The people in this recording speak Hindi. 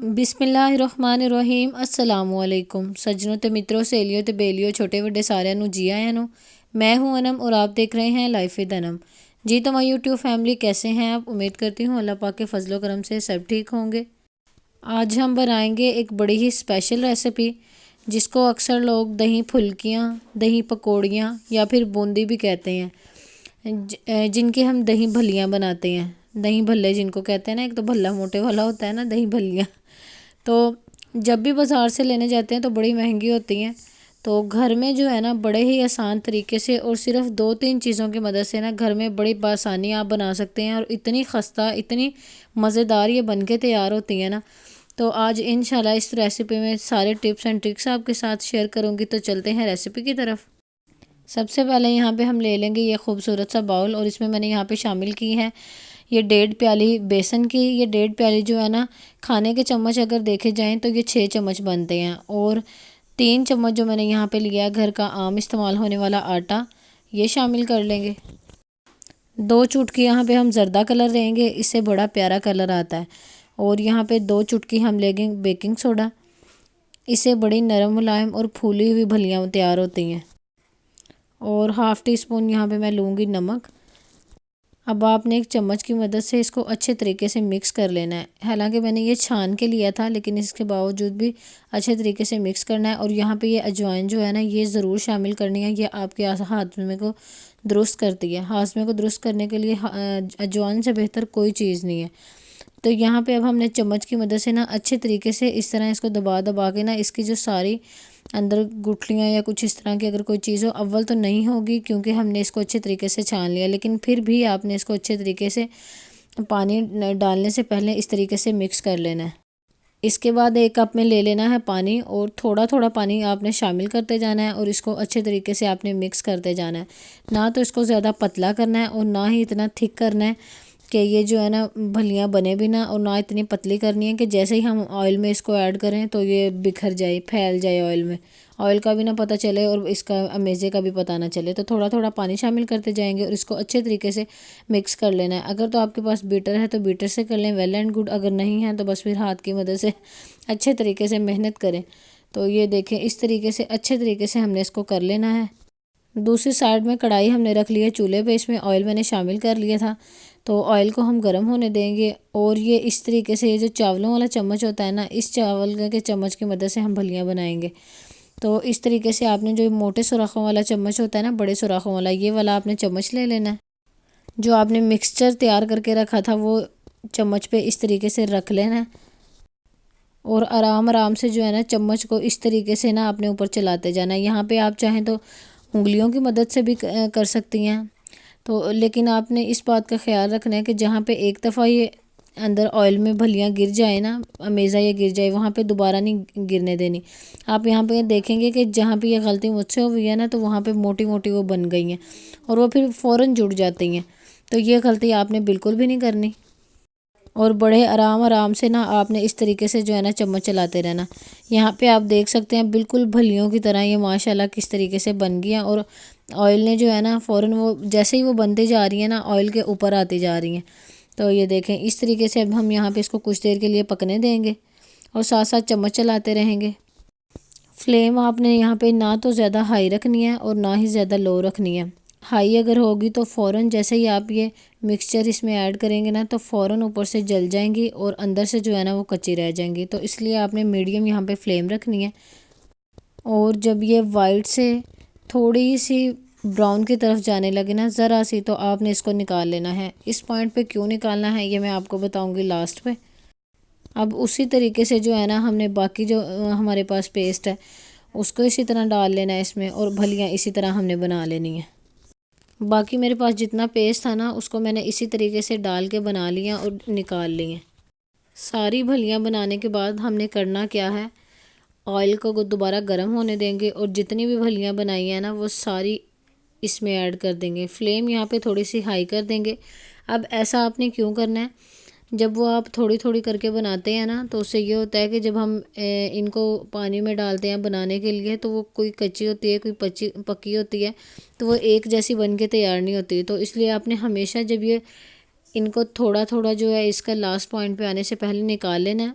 ਬਿਸਮਿल्लाहिर्रहमानिर्रहीम अस्सलाम वालेकुम सज्जनों ते मित्रों सहेलियों ते बेलियों छोटे ਵੱਡੇ ਸਾਰਿਆਂ ਨੂੰ जी आया ਨੂੰ। मैं हूं अनम और आप देख रहे हैं लाइफ विद अनम। जी तो माई यूट्यूब फैमिली कैसे हैं आप? उम्मीद करती हूँ अल्लाह पाक के फजलो करम से सब ठीक होंगे। आज हम बनाएंगे एक बड़ी ही स्पेशल रेसिपी जिसको अक्सर लोग दही फुल्कियाँ, दही पकौड़ियाँ या फिर बूंदी भी कहते हैं, जिनकी हम दही भल्लियाँ बनाते हैं। दही भल्ले जिनको कहते हैं ना, एक तो भल्ला मोटे वाला होता है ना, दही भल्लियाँ। तो जब भी बाज़ार से लेने जाते हैं तो बड़ी महंगी होती हैं। तो घर में जो है ना बड़े ही आसान तरीके से और सिर्फ 2-3 चीज़ों की मदद से ना घर में बड़ी आसानी आप बना सकते हैं और इतनी खस्ता, इतनी मज़ेदार ये बन के तैयार होती हैं ना। तो आज इंशाल्लाह इस रेसिपी में सारे टिप्स एंड ट्रिक्स आपके साथ शेयर करूँगी। तो चलते हैं रेसिपी की तरफ। सबसे पहले यहाँ पे हम ले लेंगे ये खूबसूरत सा बाउल और इसमें मैंने यहाँ पे शामिल की है ये 1.5 प्याली बेसन की। ये 1.5 प्याली जो है ना, खाने के चम्मच अगर देखे जाएं तो ये 6 चम्मच बनते हैं। और 3 चम्मच जो मैंने यहाँ पे लिया है घर का आम इस्तेमाल होने वाला आटा, ये शामिल कर लेंगे। 2 चुटकी यहाँ पे हम ज़र्दा कलर लेंगे, इससे बड़ा प्यारा कलर आता है। और यहाँ पे 2 चुटकी हम लेंगे बेकिंग सोडा, इससे बड़ी नरम मुलायम और फूली हुई भलियाँ तैयार होती हैं। और हाफ़ टी स्पून यहाँ पे मैं लूँगी नमक। अब आपने एक चम्मच की मदद से इसको अच्छे तरीके से मिक्स कर लेना है। हालांकि मैंने ये छान के लिया था, लेकिन इसके बावजूद भी अच्छे तरीके से मिक्स करना है। और यहाँ पे ये अजवाइन जो है ना, ये ज़रूर शामिल करनी है। ये आपके हाथमे को दुरुस्त करती है। हाथमे को दुरुस्त करने के लिए अजवाइन से बेहतर कोई चीज़ नहीं है। तो यहाँ पे अब हमने चम्मच की मदद से ना अच्छे तरीके से इस तरह इसको दबा दबा के ना इसकी जो सारी अंदर गुठलियाँ या कुछ इस तरह की अगर कोई चीज़ हो, अव्वल तो नहीं होगी क्योंकि हमने इसको अच्छे तरीके से छान लिया, लेकिन फिर भी आपने इसको अच्छे तरीके से पानी डालने से पहले इस तरीके से मिक्स कर लेना है। इसके बाद 1 कप में ले लेना है पानी और थोड़ा थोड़ा पानी आपने शामिल करते जाना है और इसको अच्छे तरीके से आपने मिक्स करते जाना है। ना तो इसको ज़्यादा पतला करना है और ना ही इतना थिक करना है कि ये जो है ना भलियाँ बने भी ना, और ना इतनी पतली करनी है कि जैसे ही हम ऑयल में इसको ऐड करें तो ये बिखर जाए, फैल जाए ऑयल में, ऑयल का भी ना पता चले और इसका अमेज़े का भी पता ना चले। तो थोड़ा थोड़ा पानी शामिल करते जाएंगे और इसको अच्छे तरीके से मिक्स कर लेना है। अगर तो आपके पास बीटर है तो बीटर से कर लें, वेल एंड गुड। अगर नहीं है तो बस फिर हाथ की मदद से अच्छे तरीके से मेहनत करें। तो ये देखें, इस तरीके से अच्छे तरीके से हमने इसको कर लेना है। दूसरी साइड में कढ़ाई हमने रख ली है चूल्हे पे, इसमें ऑयल मैंने शामिल कर लिया था। तो ऑयल को हम गर्म होने देंगे और ये इस तरीके से, ये जो चावलों वाला चम्मच होता है ना, इस चावल के चम्मच की मदद से हम भलियाँ बनाएंगे। तो इस तरीके से आपने जो मोटे सुराखों वाला चम्मच होता है ना, बड़े सुराखों वाला, ये वाला आपने चम्मच ले लेना है। जो आपने मिक्सचर तैयार करके रखा था वो चम्मच पे इस तरीके से रख लेना है और आराम आराम से जो है ना चम्मच को इस तरीके से ना अपने ऊपर चलाते जाना है। यहाँ पे आप चाहें तो उंगलियों की मदद से भी कर सकती हैं। तो लेकिन आपने इस बात का ख्याल रखना है कि जहाँ पे एक दफ़ा ये अंदर ऑयल में भलियाँ गिर जाए ना, अमेज़ा ये गिर जाए, वहाँ पे दोबारा नहीं गिरने देनी। आप यहाँ पे देखेंगे कि जहाँ पे ये गलती मुझसे हुई है ना, तो वहाँ पे मोटी मोटी वो बन गई हैं और वो फिर फ़ौरन जुड़ जाती हैं। तो ये गलती आपने बिल्कुल भी नहीं करनी और बड़े आराम आराम से ना आपने इस तरीके से जो है ना चम्मच चलाते रहना। यहाँ पे आप देख सकते हैं बिल्कुल भलियों की तरह ये माशाल्लाह किस तरीके से बन गई हैं। और ऑयल ने जो है ना फ़ौरन, वो जैसे ही वो बनती जा रही है ना, ऑयल के ऊपर आती जा रही हैं। तो ये देखें, इस तरीके से अब हम यहाँ पे इसको कुछ देर के लिए पकने देंगे और साथ साथ चम्मच चलाते रहेंगे। फ्लेम आपने यहाँ पे ना तो ज़्यादा हाई रखनी है और ना ही ज़्यादा लो रखनी है। हाई अगर होगी तो फ़ौरन जैसे ही आप ये मिक्सचर इसमें ऐड करेंगे ना, तो फ़ौरन ऊपर से जल जाएंगी और अंदर से जो है ना वो कच्ची रह जाएंगी। तो इसलिए आपने मीडियम यहाँ पे फ्लेम रखनी है। और जब ये वाइट से थोड़ी सी ब्राउन की तरफ जाने लगे ना ज़रा सी, तो आपने इसको निकाल लेना है। इस पॉइंट पे क्यों निकालना है ये मैं आपको बताऊँगी लास्ट पे। अब उसी तरीके से जो है ना हमने बाकी जो हमारे पास पेस्ट है उसको इसी तरह डाल लेना है इसमें और भलियाँ इसी तरह हमने बना लेनी है। बाकी मेरे पास जितना पेस्ट था ना उसको मैंने इसी तरीके से डाल के बना लिया और निकाल ली हैं। सारी भलियाँ बनाने के बाद हमने करना क्या है, ऑयल को दोबारा गर्म होने देंगे और जितनी भी भलियाँ बनाई हैं ना वो सारी इसमें ऐड कर देंगे। फ्लेम यहाँ पे थोड़ी सी हाई कर देंगे। अब ऐसा आपने क्यों करना है, जब वो आप थोड़ी थोड़ी करके बनाते हैं ना, तो उससे ये होता है कि जब हम इनको पानी में डालते हैं बनाने के लिए, तो वो कोई कच्ची होती है, कोई पक्की होती है, तो वो एक जैसी बन के तैयार नहीं होती। तो इसलिए आपने हमेशा जब ये इनको थोड़ा थोड़ा जो है इसका लास्ट पॉइंट पे आने से पहले निकाल लेना है